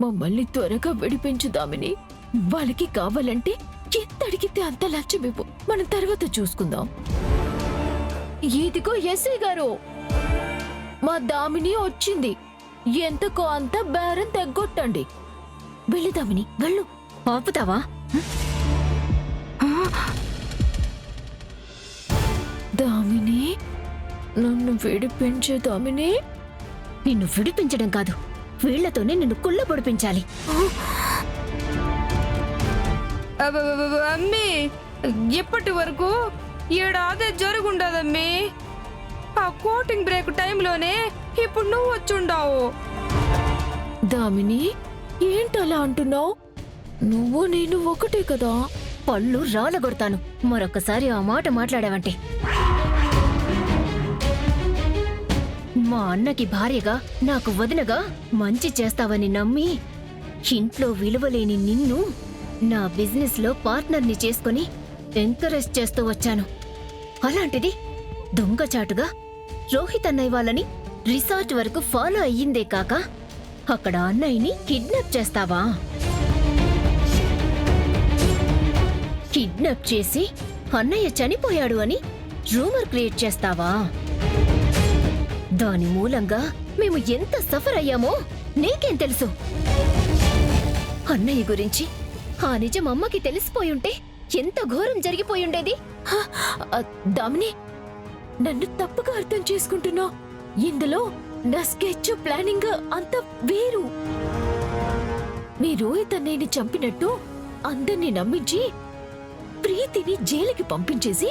మమ్మల్ని త్వరగా విడిపించుదామని. వాళ్ళకి కావాలంటే ఎంత అడిగితే అంత లక్ష్యమివ్వు, మనం తర్వాత చూసుకుందాం. ఇదిగో ఎస్ఐ గారు, మా దామిని వచ్చింది. ఎంతకో అంత బేరం తగ్గొట్టండి. వెళ్ళి దామిని, వెళ్ళు. ఆపుతావా? దామిని, నన్ను విడిపించే దామిని. నిన్ను విడిపించడం కాదు, వీళ్లతోనే నిన్ను కుళ్ళ పొడిపించాలి. అమ్మీ, ఎప్పటి వరకు ఏడాదే జరుగుండదమ్మీ. ఆ కోటింగ్ బ్రేక్ టైంలోనే ఇప్పుడు నువ్వు వచ్చుండావు. దామిని, ఏంటలా అంటున్నావు? నువ్వు నేను ఒకటే కదా. పళ్ళు రాలగొడతాను మరొకసారి ఆ మాట మాట్లాడావంటే. మా అన్నకి భార్యగా, నాకు వదినగా మంచి చేస్తావని నమ్మి ఇంట్లో విలువలేని నిన్ను నా బిజినెస్ లో పార్ట్నర్ని చేసుకుని ఎంకరేజ్ చేస్తూ వచ్చాను. అలాంటిది దొంగచాటుగా రోహిత్ అన్నయ్య వాళ్ళని రిసార్ట్ వరకు ఫాలో అయ్యిందే కాక అక్కడ అన్నయ్యని కిడ్నాప్ చేస్తావా? కిడ్నాప్ చేసి అన్నయ్య చనిపోయాడు అని రూమర్ క్రియేట్ చేస్తావా? దాని మూలంగా మేము ఎంత సఫర్ అయ్యామో నీకేం తెలుసు? అన్నయ్య గురించి ఆ నిజం అమ్మకి తెలిసిపోయుంటే ఎంత ఘోరం జరిగిపోయుండేది. దామిని, నన్ను తప్పుగా అర్థం చేసుకుంటున్నావు. ఇందులో నా స్కెచ్ ప్లానింగ్ అంతా వేరు. మీ రోహిత్ అన్నయ్యని చంపినట్టు అందర్నీ నమ్మించి ప్రీతిని జైలుకి పంపించేసి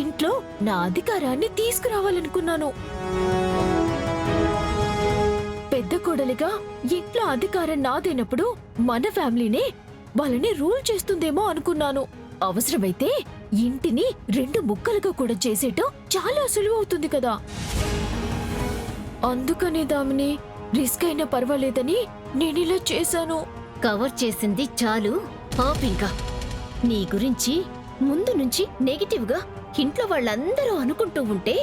ఇంట్లో నా అధికారాన్ని తీసుకురావాలనుకున్నాను. పెద్ద కోడలిగా ఇంట్లో అధికారం నాదైనప్పుడు మన ఫ్యామిలీనే వాళ్ళని రూల్ చేస్తుందేమో అనుకున్నాను. అవసరమైతే ఇంటిని 2 ముక్కలుగా కూడా చేసేయటం చాలా సులువవుతుంది కదా. అందుకనే దామిని, రిస్క్ అయినా పర్వాలేదని నేనిలా చేశాను. కవర్ చేసింది చాలు, ఆపింకా. నీ గురించి ముందు నుంచి నెగిటివ్ గా ఇంట్లో వాళ్ళందరూ అనుకుంటూ ఉంటే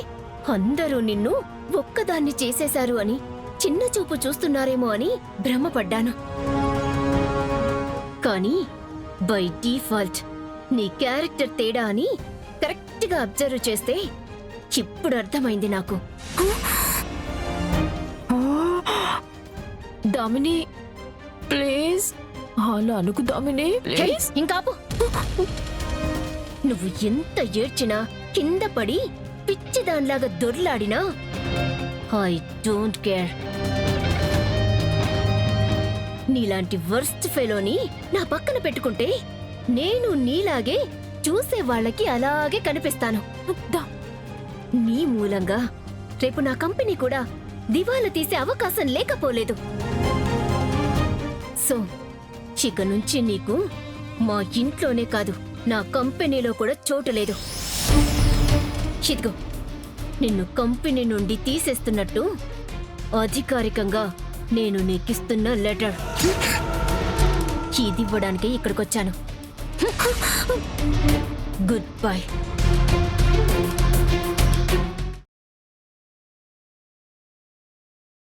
అందరూ నిన్ను ఒక్కదాన్ని చేసేశారు అని చిన్న చూపు చూస్తున్నారేమో అని భ్రమపడ్డాను. కానీ బై డిఫాల్ట్ నీ క్యారెక్టర్ తేడా అని కరెక్ట్ గా అబ్జర్వ్ చేస్తే ఇప్పుడు అర్థమైంది నాకు. దామిని ప్లీజ్, అలా అనుకు దామిని ప్లీజ్. ఇంకాపు. నువ్వు ఎంత ఏడ్చినా, కింద పడి పిచ్చిదాన్లాగా దొర్లాడినా ఐ డోంట్ కేర్. నీలాంటి వర్స్ట్ ఫెలోని నా పక్కన పెట్టుకుంటే నేను నీలాగే చూసే వాళ్ళకి అలాగే కనిపిస్తాను. నీ మూలంగా రేపు నా కంపెనీ కూడా దివాలా తీసే అవకాశం లేకపోలేదు. సో ఇక నుంచి నీకు మా ఇంట్లోనే కాదు, నా కంపెనీలో కూడా చోటు లేదు. ఇదిగో, నిన్ను కంపెనీ నుండి తీసేస్తున్నట్టు అధికారికంగా నేను నీకిస్తున్న లెటర్. ఇది ఇవ్వడానికే ఇక్కడికొచ్చాను. Good bye.